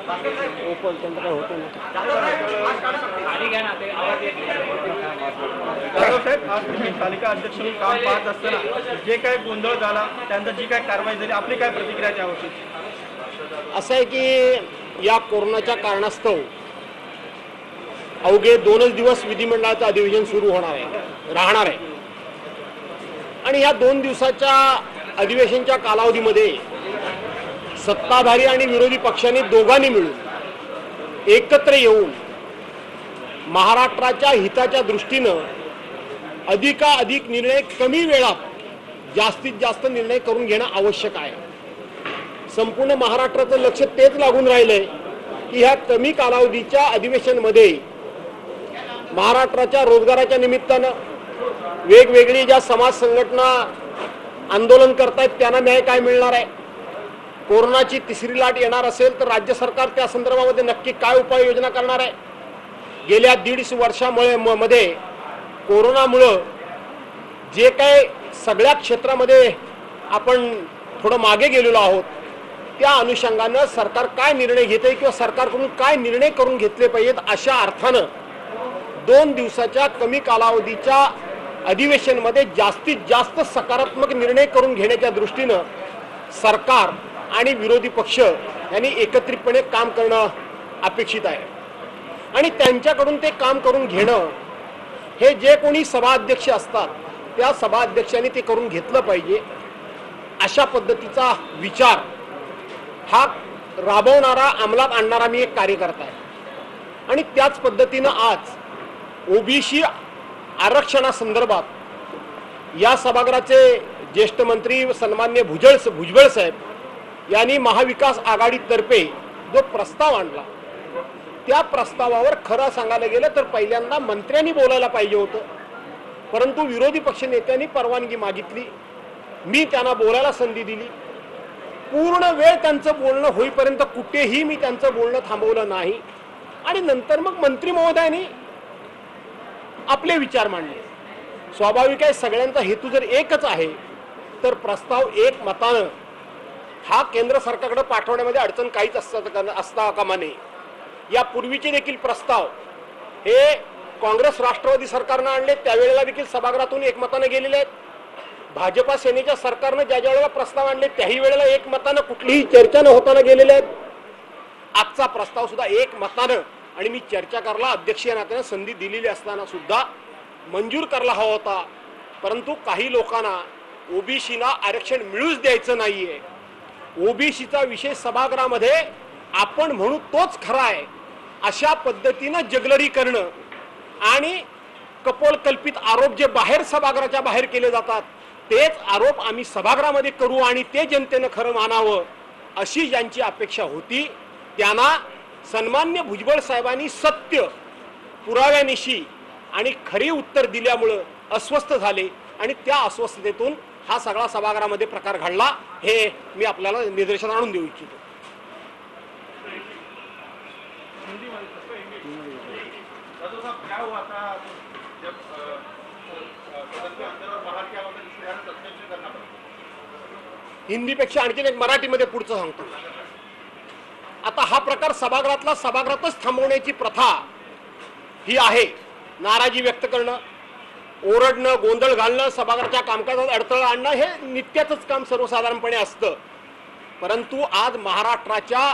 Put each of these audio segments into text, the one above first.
Opal त्यांचं काय होतं जाधव साहेब, आज तुम्ही तालिका अध्यक्ष म्हणून काम पाहत असताना जे काय गोंधळ झाला, त्यांचा जी काय कारवाई झाली, आपली काय प्रतिक्रिया त्यावरची? असं आहे की या कोरोनाच्या कारणास्तव अवघे 2च दिवस विधिमंडळाचं अधिवेशन सुरू राहणार आहे आणि या 2 दिवसाच्या अधिवेशनच्या कालावधीमध्ये सत्ताधारी आणि विरोधी पक्षांनी दोघांनी मिळून एकत्र येऊन महाराष्ट्राच्या हिताच्या दृष्टीनं अधिकाधिक निर्णय कमी वेळात जास्तीत जास्त निर्णय करून घेणं आवश्यक आहे। संपूर्ण महाराष्ट्राचं लक्ष तेच लागून राहिलंय की ह्या कमी कालावधीच्या अधिवेशनमध्ये महाराष्ट्राच्या रोजगाराच्या निमित्तानं वेगवेगळी ज्या समाज संघटना आंदोलन करतायत त्यांना न्याय काय मिळणार आहे, कोरोनाची तिसरी लाट येणार असेल तर राज्य सरकार त्या संदर्भामध्ये नक्की काय उपाययोजना करणार आहे। गेल्या 1.5 वर्षामध्ये कोरोनामुळं जे काय सगळ्या क्षेत्रामध्ये आपण थोडं मागे गेलेलो आहोत त्या अनुषंगानं सरकार काय निर्णय घेते किंवा सरकारकडून काय निर्णय करून घेतले पाहिजेत अशा अर्थानं 2 दिवसाच्या कमी कालावधीच्या अधिवेशनमध्ये जास्तीत जास्त सकारात्मक निर्णय करून घेण्याच्या दृष्टीनं सरकार आणि विरोधी पक्ष यांनी एकत्रितपणे काम करणं अपेक्षित आहे आणि त्यांच्याकडून ते काम करून घेणं हे जे कोणी सभाध्यक्ष असतात त्या सभाध्यक्षांनी ते करून घेतलं पाहिजे अशा पद्धतीचा विचार हा राबवणारा अंमलात आणणारा मी एक कार्यकर्ता आहे आणि त्याच पद्धतीनं आज ओबीसी आरक्षणासंदर्भात या सभागृहाचे ज्येष्ठ मंत्री सन्मान्य भुजबळ साहेब यांनी महाविकास आघाडीतर्फे जो प्रस्ताव आणला त्या प्रस्तावावर खरं सांगायला गेलं तर पहिल्यांदा मंत्र्यांनी बोलायला पाहिजे होतं, परंतु विरोधी पक्ष नेत्यांनी परवानगी मागितली, मी त्यांना बोलायला संधी दिली, पूर्ण वेळ त्यांचं बोलणं होईपर्यंत कुठेही मी त्यांचं बोलणं थांबवलं नाही आणि नंतर मग मंत्री महोदयांनी आपले विचार मांडले। स्वाभाविक आहे सगळ्यांचा हेतू जर एकच आहे तर प्रस्ताव एक मतानं हा केंद्र सरकारकडे पाठवण्यामध्ये अडचण काहीच असता कामा नये। यापूर्वीचे देखील प्रस्ताव हे काँग्रेस राष्ट्रवादी सरकारनं आणले त्यावेळेला देखील सभागृहातून एकमताने गेलेले आहेत। भाजपा सेनेच्या सरकारनं ज्या वेळेला प्रस्ताव आणले त्याही वेळेला एकमतानं कुठलीही चर्चा न होताना गेलेले आहेत। आजचा प्रस्ताव सुद्धा एकमतानं आणि मी चर्चा करायला अध्यक्षीय नात्याने संधी दिलेली असताना सुद्धा मंजूर करायला हवा होता, परंतु काही लोकांना ओबीसीना आरक्षण मिळूच द्यायचं नाहीये, ओबीसीचा विषय सभागृहामध्ये आपण म्हणू तोच खरा आहे अशा पद्धतीनं जगलरी करणं आणि कपोलकल्पित आरोप जे बाहेर सभागृहाच्या बाहेर केले जातात तेच आरोप आम्ही सभागृहामध्ये करू आणि ते जनतेनं खरं मानावं अशी ज्यांची अपेक्षा होती त्यांना सन्मान्य भुजबळ साहेबांनी सत्य पुराव्यानिशी आणि खरी उत्तर दिल्यामुळं अस्वस्थ झाले आणि त्या अस्वस्थतेतून हा सगळा सभागृहामध्ये प्रकार घडला हे मी आपल्याला निदर्शनास आणून देऊ इच्छितो। हिंदीपेक्षा आणखीन एक मराठीमध्ये पुढचं सांगतो। आता हा प्रकार सभागृहातच थांबवण्याची प्रथा ही आहे। नाराजी व्यक्त करणं, ओरडणं, गोंधळ घालणं, सभागृहाच्या कामकाजात अडथळा आणणं हे नित्याचंच काम सर्वसाधारणपणे असतं, परंतु आज महाराष्ट्राच्या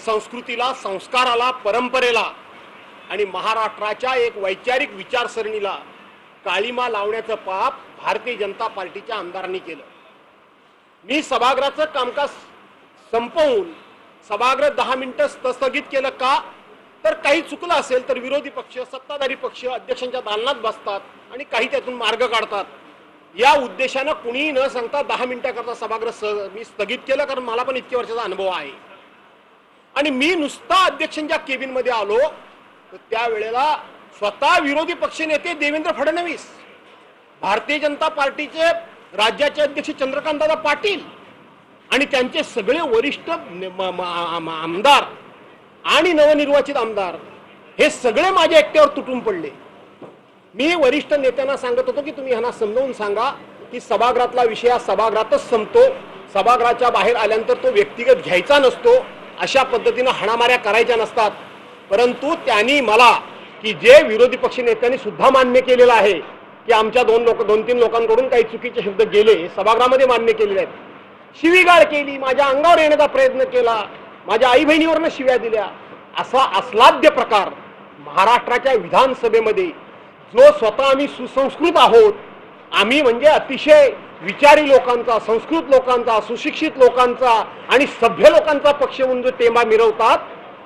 संस्कृतीला, संस्काराला, परंपरेला आणि महाराष्ट्राच्या एक वैचारिक विचारसरणीला काळीमा लावण्याचं पाप भारतीय जनता पार्टीच्या आमदारांनी केलं। मी सभागृहाचं कामकाज संपवून सभागृह 10 मिनिटं स्थगित केलं का तर काही चुकलं असेल तर विरोधी पक्ष, सत्ताधारी पक्ष अध्यक्षांच्या दालनात बसतात आणि काही त्यातून मार्ग काढतात। या उद्देशानं कुणीही न सांगता 10 मिनिटाकरता सभागृह मी स्थगित केलं, कारण मला पण इतक्या वर्षाचा अनुभव आहे आणि मी नुसता अध्यक्षांच्या केबिनमध्ये आलो तर त्यावेळेला स्वतः विरोधी पक्षनेते देवेंद्र फडणवीस, भारतीय जनता पार्टीचे राज्याचे अध्यक्ष चंद्रकांतदादा पाटील आणि त्यांचे सगळे वरिष्ठ आमदार आणि नवनिर्वाचित आमदार हे सगळे माझ्या एकट्यावर तुटून पडले। मी वरिष्ठ नेत्यांना सांगत होतो की तुम्ही ह्यांना समजावून सांगा की सभागृहातला विषय हा सभागृहातच संपतो, सभागृहाच्या बाहेर आल्यानंतर तो व्यक्तिगत घ्यायचा नसतो अशा पद्धतीनं हाणामाऱ्या करायच्या नसतात, परंतु त्यांनी मला की जे विरोधी पक्ष नेत्यांनी सुद्धा मान्य केलेलं आहे की आमच्या दोन तीन लोकांकडून काही चुकीचे शब्द गेले, सभागृहामध्ये मान्य केलेले आहेत. शिवीगाळ केली, माझ्या अंगावर येण्याचा प्रयत्न केला, माझ्या आई बहिणीवरनं शिव्या दिल्या, असा अश्लाघ्य प्रकार महाराष्ट्राच्या विधानसभेमध्ये, जो स्वतः आम्ही सुसंस्कृत आहोत, आम्ही म्हणजे अतिशय विचारी लोकांचा, संस्कृत लोकांचा, सुशिक्षित लोकांचा आणि सभ्य लोकांचा पक्ष म्हणून जो टेंबा मिरवतात,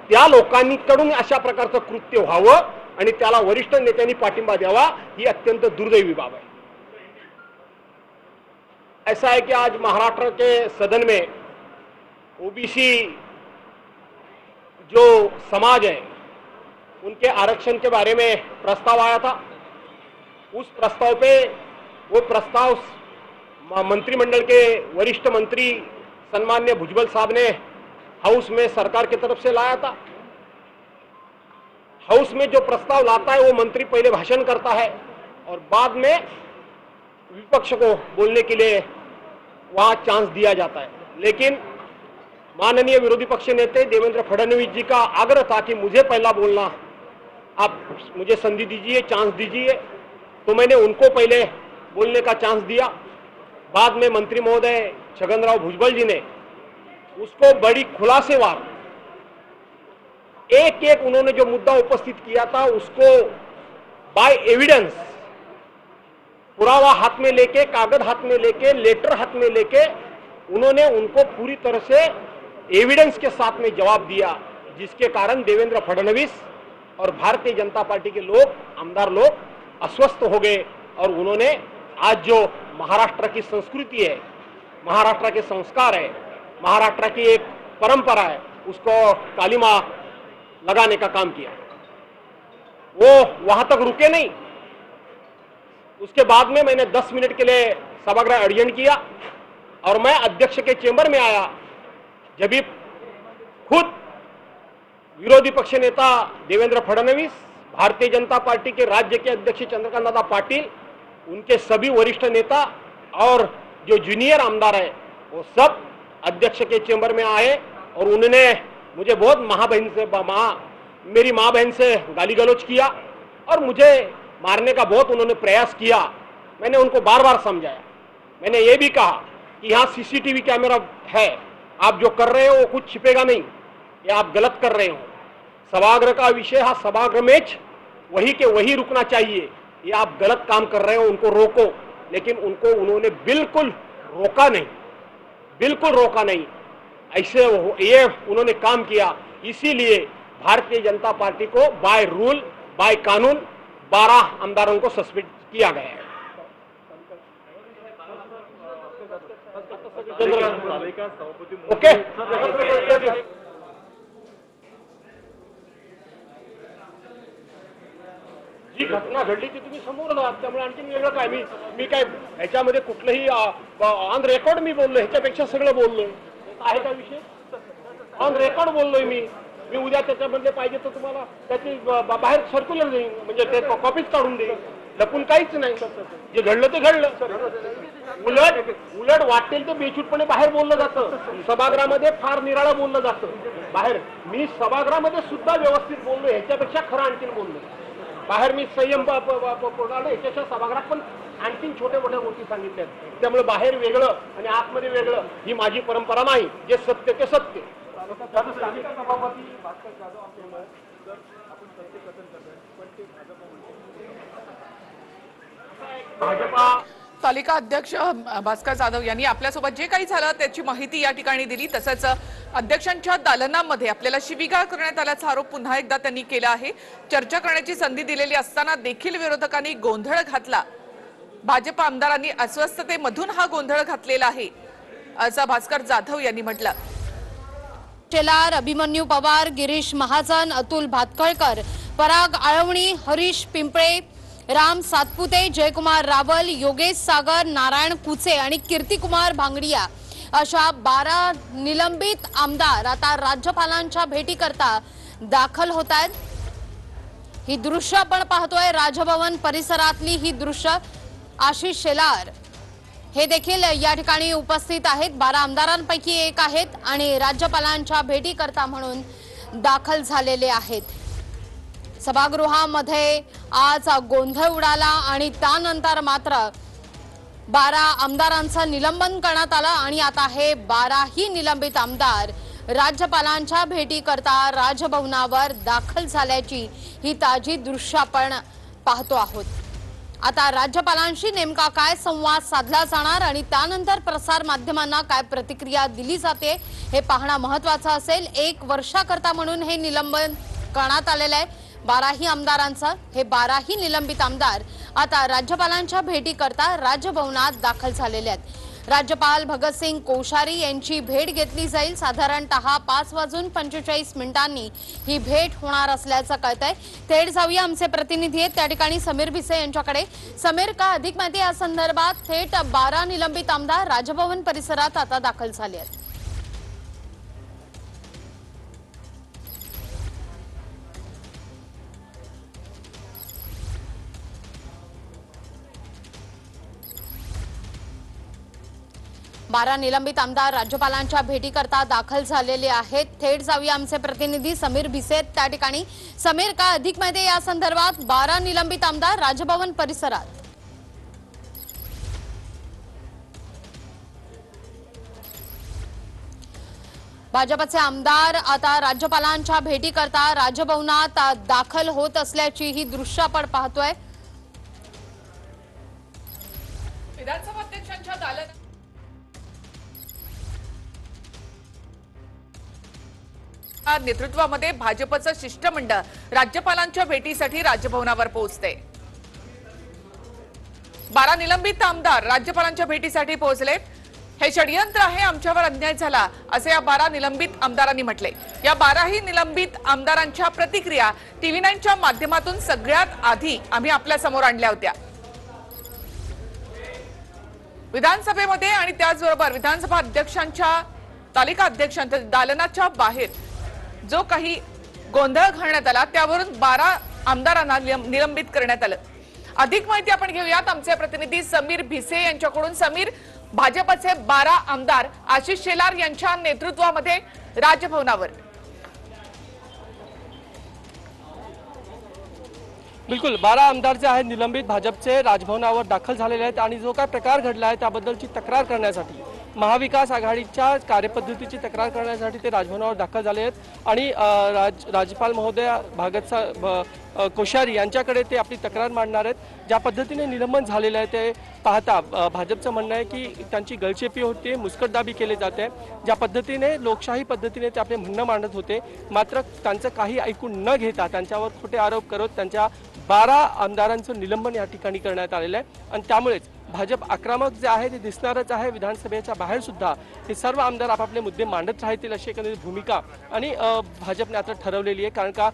त्या लोकांकडून अशा प्रकारचं कृत्य व्हावं आणि त्याला वरिष्ठ नेत्यांनी पाठिंबा द्यावा, ही अत्यंत दुर्दैवी बाब है. ऐसा है कि आज महाराष्ट्र के सदन में ओबीसी जो समाज है उनके आरक्षण के बारे में प्रस्ताव आया था. उस प्रस्ताव पे वो प्रस्ताव मंत्रिमंडल के वरिष्ठ मंत्री सम्मान्य भुजबल साहब ने हाउस में सरकार की तरफ से लाया था. हाउस में जो प्रस्ताव लाता है वो मंत्री पहले भाषण करता है और बाद में विपक्ष को बोलने के लिए वहां चांस दिया जाता है. लेकिन माननीय विरोधी पक्ष नेते देवेंद्र फडणवीस जी का आग्रह था कि मुझे पहला बोलना, आप मुझे संधि दीजिए, चांस दीजिए, तो मैंने उनको पहले बोलने का चांस दिया. बाद में मंत्री महोदय छगनराव भुजबल जी ने उसको बड़ी खुलासेवार एक एक उन्होंने जो मुद्दा उपस्थित किया था उसको बाय एविडेंस, पुरावा हाथ में लेके, कागज हाथ में लेके, लेटर हाथ में लेके उन्होंने उनको पूरी तरह से एविडेंस के साथ में जवाब दिया, जिसके कारण देवेंद्र फडणवीस और भारतीय जनता पार्टी के लोग, आमदार लोग अस्वस्थ हो गए और उन्होंने आज जो महाराष्ट्र की संस्कृति है, महाराष्ट्र के संस्कार है, महाराष्ट्र की एक परंपरा है, उसको कालीमा लगाने का काम किया. वो वहां तक रुके नहीं. उसके बाद में मैंने 10 मिनट के लिए सभागृह एडजर्न किया और मैं अध्यक्ष के चेंबर में आया. जब भी खुद विरोधी पक्ष नेता देवेंद्र फडणवीस, भारतीय जनता पार्टी के राज्य के अध्यक्ष चंद्रकांत दादा पाटिल, उनके सभी वरिष्ठ नेता और जो जूनियर आमदार है वो सब अध्यक्ष के चेंबर में आए और उन्होंने मुझे बहुत मेरी माँ बहन से गाली गलौज किया और मुझे मारने का बहुत उन्होंने प्रयास किया. मैंने उनको बार बार समझाया. मैंने ये भी कहा कि यहाँ सीसीटीवी कैमरा है, आप जो कर रहे हो वो कुछ छिपेगा नहीं, ये आप गलत कर रहे हो. सभागृह का विषय है, सभागृह में वही के वही रुकना चाहिए, ये आप गलत काम कर रहे हो, उनको रोको. लेकिन उनको उन्होंने बिल्कुल रोका नहीं, बिल्कुल रोका नहीं. ऐसे ये उन्होंने काम किया. इसीलिए भारतीय जनता पार्टी को बाय रूल, बाय कानून 12 आमदारों को सस्पेंड किया गया है. ओके, जी घटना घडली ती तुम्ही समोर आहात, त्यामुळे आणखी वेगळं काय, मी काय ह्याच्यामध्ये कुठलंही ऑन रेकॉर्ड मी बोललो, ह्याच्यापेक्षा सगळं बोललोय. आहे का विषय? ऑन रेकॉर्ड बोललोय मी उद्या त्याच्यामध्ये पाहिजे तर तुम्हाला त्याची बाहेर सर्क्युलर देईन, म्हणजे ते कॉपीज काढून देईन. लपून काहीच नाही. जे घडलं ते घडलं. उलट वाटेल ते बेछूटपणे बाहेर बोललं जातं. सभागृहामध्ये फार निराळं बोललं जातं बाहेर. मी सभागृहामध्ये सुद्धा व्यवस्थित बोललो, ह्याच्यापेक्षा खरं आणखीन बोललो. बाहेर मी संयम ह्याच्याच्या सभागृहात पण आणखीन छोट्या मोठ्या गोष्टी सांगितल्या. त्यामुळे बाहेर वेगळं आणि आतमध्ये वेगळं ही माझी परंपरा नाही. जे सत्य ते सत्य. तालिका अध्यक्ष भास्कर जाधव यांनी आपल्यासोबत जे काही झालं त्याची माहिती या ठिकाणी दिली. तसंच अध्यक्षांच्या दालनामध्ये आपल्याला शिवीगाळ करण्यात आल्याचा आरोप पुन्हा एकदा त्यांनी केला आहे. चर्चा करण्याची संधी दिलेली असताना देखील विरोधकांनी गोंधळ घातला. भाजप आमदारांनी अस्वस्थतेमधून हा गोंधळ घातलेला आहे असं भास्कर जाधव यांनी म्हटलं. शेलार, अभिमन्यू पवार, गिरीश महाजन, अतुल भातखळकर, पराग आळवणी, हरीश पिंपळे, राम सातपुते, जयकुमार रावल, योगेश सागर, नारायण कुचे आणि कीर्तिकुमार भांगडिया अशा 12 निलंबित आमदार आता राज्यपालांच्या भेटीकरता दाखल होत आहेत. ही दृश्य आपण पाहतोय राजभवन परिसरातली ही दृश्य. आशिष शेलार हे देखील या ठिकाणी उपस्थित आहेत। 12 आमदारांपैकी एक आहेत आणि राज्यपालांच्या भेटीकरता म्हणून दाखल झालेले आहेत। सभागृहामध्ये आज गोंधळ उडाला आणि त्यानंतर मात्र 12 आमदारांचं निलंबन करण्यात आलं आणि आता हे 12ही निलंबित आमदार राज्यपालांच्या भेटीकरता राजभवनावर दाखल झाल्याची ही ताजी दृश्य आपण पाहतो आहोत। आता राज्यपालांशी नेमका काय संवाद साधला जाणार आणि त्यानंतर प्रसार माध्यमांना काय प्रतिक्रिया दिली जाते हे पाहणं महत्त्वाचं असेल। 1 वर्षाकरता म्हणून हे निलंबन करण्यात आलेलं आहे 12ही आमदारांचं। हे 12ही निलंबित आमदार आता राज्यपालांच्या भेटीकरता राजभवनात दाखल झालेले आहेत। राज्यपाल भगतसिंग कोश्यारी यांची भेट घेतली जाईल। साधारणतः 5:45 ही भेट होणार असल्याचं कळतंय। थेट जाऊया आमचे प्रतिनिधी आहेत त्या ठिकाणी समीर भिसे यांच्याकडे। समीर, का अधिक माहिती या संदर्भात? थेट 12 निलंबित आमदार राजभवन परिसरात आता दाखल झाले आहेत। बारा निलंबित आमदार राज्यपालांच्या भेटीकरता दाखल झालेले आहेत। थेट जाऊया आमचे प्रतिनिधी समीर भिसे त्या ठिकाणी। समीर, का अधिक माहिती या संदर्भात? 12 निलंबित आमदार राजभवन परिसरात। भाजपचे आमदार आता राज्यपालांच्या भेटीकरता राजभवनात दाखल होत असल्याची ही दृश्य आपण पाहतोय। विधानसभा अध्यक्षांच्या दालनात नेतृत्वामध्ये भाजपचं शिष्टमंडळ राज्यपालांच्या भेटीसाठी राजभवनावर पोहोचते। 12 निलंबित आमदार राज्यपालांच्या भेटीसाठी पोहोचले। हे षडयंत्र आहे, आमच्यावर अन्याय झाला असे या 12 निलंबित आमदारांनी म्हटले। या 12ही निलंबित आमदारांच्या प्रतिक्रिया TV9च्या माध्यमातून सगळ्यात आधी आम्ही आपल्या समोर आणल्या होत्या। विधानसभेमध्ये आणि त्याचबरोबर विधानसभा अध्यक्षांच्या तालिका अध्यक्षांच्या दालनाच्या बाहेर जो काही गोंधळ घालण्यात आला त्यावरून 12 आमदारांना निलंबित करण्यात आलं। अधिक माहिती आपण घेऊयात आमचे प्रतिनिधी समीर भिसे यांच्याकडून। समीर, भाजपचे 12 आमदार आशिष शेलार यांच्या नेतृत्वामध्ये राजभवनावर। बिलकुल 12 आमदार जे आहेत निलंबित भाजपचे राजभवनावर दाखल झालेले आहेत आणि जो काय प्रकार घडला आहे त्याबद्दलची तक्रार करण्यासाठी महाविकास आघाडीच्या कार्यपद्धतीची तक्रार करण्यासाठी ते राजभवनावर दाखल झाले आहेत आणि राज्यपाल महोदय कोश्यारी यांच्याकडे ते आपली तक्रार मांडणार आहेत। ज्या पद्धतीने निलंबन झालेलं आहे ते पाहता भाजपचं म्हणणं आहे की त्यांची गळचेपी होते, मुस्कटदाबी केली जाते। ज्या पद्धतीने लोकशाही पद्धतीने ते आपले म्हणणं मांडत होते मात्र त्यांचं काही ऐकून न घेता त्यांच्यावर खोटे आरोप करत त्यांच्या 12 आमदारांचं निलंबन या ठिकाणी करण्यात आलेलं आहे आणि त्यामुळेच भाजप आक्रमक जे आहे ते दिसणारच आहे। विधानसभेच्या बाहेर सुद्धा हे सर्व आमदार आपापले मुद्दे मांडत राहतील अशी एकंदरीत भूमिका आणि भाजपने आता ठरवलेली आहे। कारण का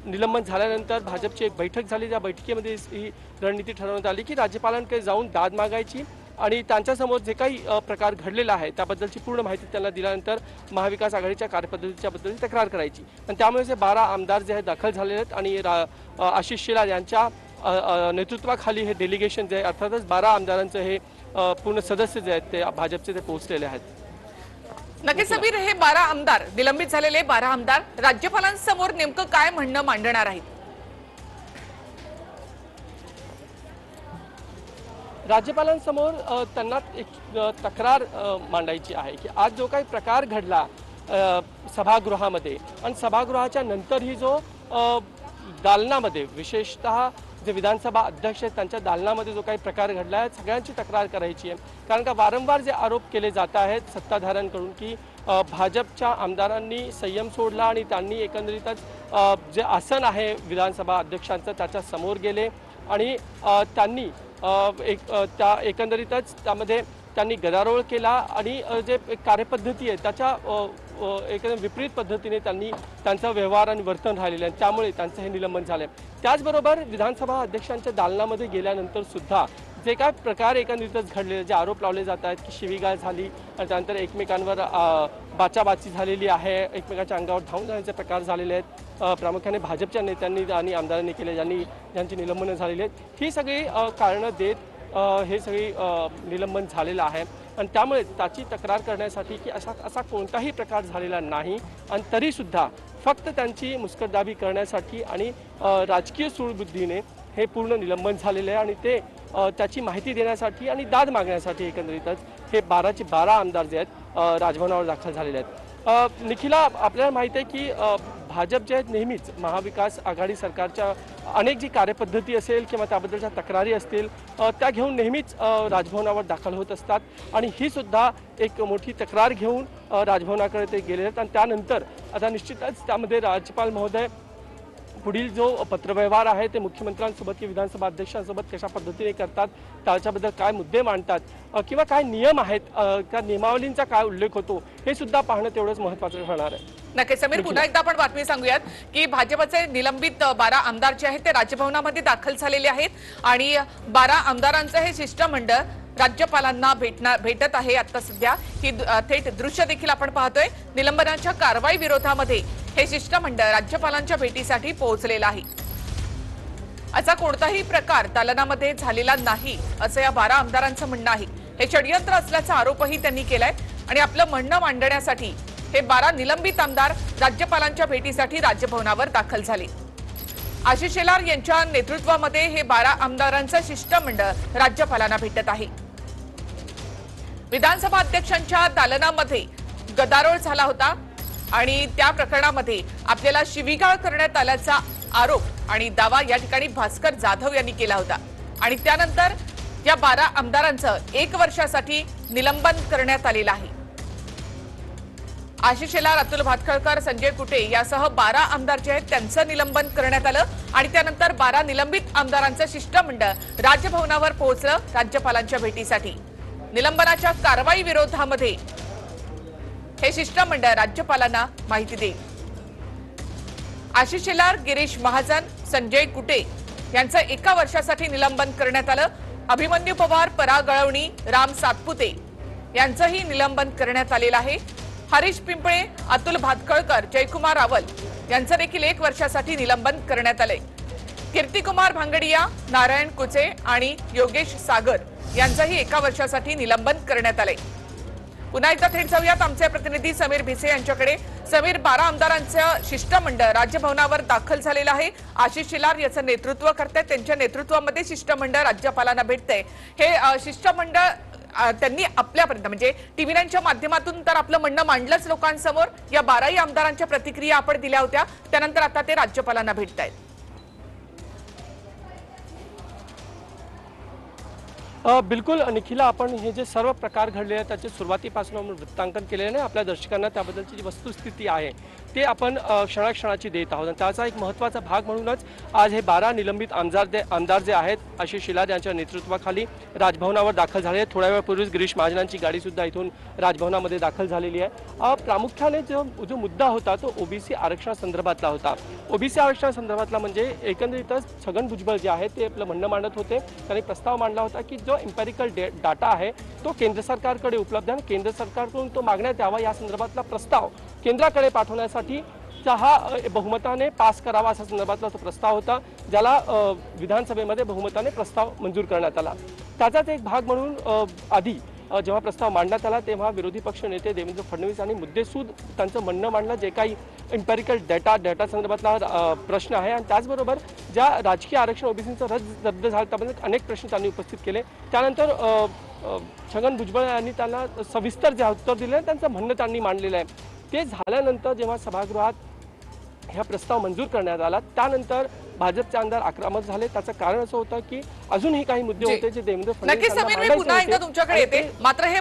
निलंबन झाल्यानंतर भाजपची एक बैठक झाली, त्या बैठकीमध्ये ही रणनीती ठरवण्यात आली की राज्यपालांकडे जाऊन दाद मागायची आणि त्यांच्यासमोर जे काही प्रकार घडलेला आहे त्याबद्दलची पूर्ण माहिती त्यांना दिल्यानंतर महाविकास आघाडीच्या कार्यपद्धतीच्या बद्दल तक्रार करायची आणि त्यामुळे हे 12 आमदार जे आहेत दाखल झालेले आहेत आणि आशिष शेलार यांच्या नेतृत्वाखाली हे डेलिगेशन जे आहे अर्थातच 12 आमदारांचं हे पूर्ण सदस्य जे आहेत ते भाजपचे ते पोहोचलेले आहेत। नक्कीच समीर, हे 12 आमदार निलंबित झालेले 12 आमदार राज्यपालांसमोर नेमकं काय म्हणणं मांडणार आहेत? राज्यपालांसमोर त्यांना एक तक्रार मांडायची आहे की आज जो काही प्रकार घडला सभागृहामध्ये आणि सभागृहाच्या नंतरही जो दालनामध्ये विशेषतः जे विधानसभा अध्यक्ष आहेत त्यांच्या दालनामध्ये जो काही प्रकार घडला आहे सगळ्यांची तक्रार करायची आहे। कारण का वारंवार जे आरोप केले जात आहेत सत्ताधाऱ्यांकडून की भाजपच्या आमदारांनी संयम सोडला आणि त्यांनी एकंदरीतच जे आसन आहे विधानसभा अध्यक्षांचं त्याच्या समोर गेले आणि त्यांनी त्या एकंदरीतच त्यामध्ये त्यांनी गदारोळ केला आणि जे कार्यपद्धती आहे त्याच्या एकदम विपरीत पद्धतीने त्यांनी त्यांचा व्यवहार आणि वर्तन राहिलेलं आहे त्यामुळे त्यांचं हे निलंबन झालं आहे। त्याचबरोबर विधानसभा अध्यक्षांच्या दालनामध्ये गेल्यानंतर सुद्धा जे काय प्रकार एकंदरीतच घडलेले जे आरोप लावले जात आहेत की शिवीगाळ झाली आणि त्यानंतर एकमेकांवर बाचाबाची झालेली आहे, एकमेकांच्या अंगावर धावून जाण्याचे प्रकार झालेले आहेत, प्रामुख्याने भाजपच्या नेत्यांनी आणि आमदारांनी केले ज्यांची निलंबनं झालेली आहेत। ही सगळी कारणं देत हे सगळी निलंबन झालेलं आहे आणि त्यामुळे त्याची तक्रार करण्यासाठी की असा कोणताही प्रकार झालेला नाही आणि तरीसुद्धा फक्त त्यांची मुस्कटदाबी करण्यासाठी आणि राजकीय सूडबुद्धीने हे पूर्ण निलंबन झालेलं आहे आणि ते त्याची माहिती देण्यासाठी आणि दाद मागण्यासाठी एकंदरीतच हे 12चे 12 आमदार जे आहेत राजभवनावर दाखल झालेले आहेत। निखिला, आपल्याला माहिती आहे की भाजप जे आहेत नेहमीच महाविकास आघाडी सरकारच्या अनेक जी कार्यपद्धती असेल किंवा त्याबद्दलच्या तक्रारी असतील त्या घेऊन नेहमीच राजभवनावर दाखल होत असतात आणि ही सुद्धा एक मोठी तक्रार घेऊन राजभवनाकडे ते गेले आहेत आणि त्यानंतर आता निश्चितच त्यामध्ये राज्यपाल महोदय पुढील जो पत्रव्यवहार आहे ते मुख्यमंत्र्यांसोबत किंवा विधानसभा अध्यक्षांसोबत कशा पद्धतीने करतात, त्याच्याबद्दल काय मुद्दे मांडतात किंवा काय नियम आहेत, त्या नियमावलींचा काय उल्लेख होतो हे सुद्धा पाहणं तेवढंच महत्त्वाचं ठरणार आहे। नक्कीच समीर, पुन्हा एकदा आपण बातमी सांगूयात की भाजपचे निलंबित 12 आमदार जे आहेत ते राज्यभवनामध्ये दाखल झालेले आहेत आणि 12 आमदारांचं हे शिष्टमंडळ राज्यपालांना भेटत आहे। आता सध्या ही थेट दृश्य देखील आपण पाहतोय। निलंबनाच्या कारवाई विरोधामध्ये हे शिष्टमंडळ राज्यपालांच्या भेटीसाठी पोहोचलेलं आहे। असा कोणताही प्रकार दालनामध्ये झालेला नाही असं या 12 आमदारांचं म्हणणं आहे। हे षडयंत्र असल्याचा आरोपही त्यांनी केलाय आणि आपलं म्हणणं मांडण्यासाठी हे 12 निलंबित आमदार राज्यपालांच्या भेटीसाठी राजभवनावर दाखल झाले। आशिष शेलार यांच्या नेतृत्वामध्ये हे 12 आमदारांचं शिष्टमंडळ राज्यपालांना भेटत आहे। विधानसभा अध्यक्षांच्या दालनामध्ये गदारोळ झाला होता आणि त्या प्रकरणामध्ये आपल्याला शिवीगाळ करण्यात आल्याचा आरोप आणि दावा या ठिकाणी भास्कर जाधव यांनी केला होता आणि त्यानंतर या 12 आमदारांचं 1 वर्षासाठी निलंबन करण्यात आलेलं आहे। आशिष शेलार, अतुल भातखळकर, संजय कुटे यासह 12 आमदार जे आहेत त्यांचं निलंबन करण्यात आलं आणि त्यानंतर 12 निलंबित आमदारांचं शिष्टमंडळ राजभवनावर पोहोचलं राज्यपालांच्या भेटीसाठी। निलंबनाच्या कारवाई विरोधामध्ये हे शिष्टमंडळ राज्यपालांना माहिती देईल। आशिष शेलार, गिरीश महाजन, संजय कुटे यांचं 1 वर्षासाठी निलंबन करण्यात आलं। अभिमन्यू पवार, पराग अळवणी, राम सातपुते यांचंही निलंबन करण्यात आलेलं आहे। हरीश पिंपळे, अतुल भातखळकर, जयकुमार रावल यांचं देखील 1 वर्षासाठी निलंबन करण्यात आलंय। कीर्तिकुमार भांगडिया, नारायण कुचे आणि योगेश सागर यांचंही 1 वर्षासाठी निलंबन करण्यात आलंय। पुन्हा एकदा थेट जाऊयात आमचे प्रतिनिधी समीर भिसे यांच्याकडे। समीर, 12 आमदारांचं शिष्टमंडळ राजभवनावर दाखल झालेलं आहे। आशिष शेलार याचं नेतृत्व करतायत, त्यांच्या नेतृत्वामध्ये शिष्टमंडळ राज्यपालांना भेटतंय। हे शिष्टमंडळ त्यांनी आपल्यापर्यंत म्हणजे टीव्ही9च्या माध्यमातून तर आपलं म्हणणं मांडलंच लोकांसमोर। या 12ही आमदारांच्या प्रतिक्रिया आपण दिल्या होत्या, त्यानंतर आता ते राज्यपालांना भेटतायत। बिलकुल निखिला, आपण हे जे सर्व प्रकार घडले आहेत त्याचे सुरुवातीपासून वृत्तांकन केलेलं आहे। आपल्या दर्शकांना त्याबद्दलची जी वस्तुस्थिती आहे ते आपण क्षणाक्षणाची देत आहोत। त्याचा एक महत्त्वाचा भाग म्हणूनच आज हे 12 निलंबित आमदार जे आहेत आशिष शेलार यांच्या नेतृत्वाखाली राजभवनावर दाखल झाले आहेत। थोड्या वेळापूर्वीच गिरीश महाजनांची गाडी सुद्धा इथून राजभवनामध्ये दाखल झालेली आहे। प्रामुख्याने जो मुद्दा होता तो ओबीसी आरक्षणासंदर्भातला होता। ओबीसी आरक्षणासंदर्भातला म्हणजे एकंदरीतच छगन भुजबळ जे आहेत ते आपलं म्हणणं मांडत होते। त्यांनी प्रस्ताव मांडला होता की जो एम्पेरिकल डाटा आहे तो केंद्र सरकारकडे उपलब्ध आहे, केंद्र सरकारकडून तो मागण्यात यावा, या संदर्भातला प्रस्ताव केंद्राकडे पाठवण्यासाठी हा बहुमताने पास करावा असा संदर्भातला तो प्रस्ताव होता, ज्याला विधानसभेमध्ये बहुमताने प्रस्ताव मंजूर करण्यात आला। त्याचाच एक भाग म्हणून आधी जेव्हा प्रस्ताव मांडण्यात आला तेव्हा विरोधी पक्ष नेते देवेंद्र फडणवीस आणि मुद्देसूद त्यांचं म्हणणं मांडलं, जे काही एम्पेरिकल डाटा संदर्भातला प्रश्न आहे आणि त्याचबरोबर ज्या राजकीय आरक्षण ओबीसीचं रद्द झालं त्याबद्दल अनेक प्रश्न त्यांनी उपस्थित केले। त्यानंतर छगन भुजबळ यांनी त्यांना सविस्तर जे उत्तर दिले त्यांचं म्हणणं त्यांनी मांडलेलं आहे। ते झाल्यानंतर जेव्हा सभागृहात हा प्रस्ताव मंजूर करण्यात आला त्यानंतर भाजपचे आमदार आक्रमक झाले। त्याचं कारण असं होतं की अजूनही काही मुद्दे होते जे देवेंद्र फडणवीस नक्कीच समीर, मी पुन्हा एकदा तुमच्याकडे येते। मात्र हे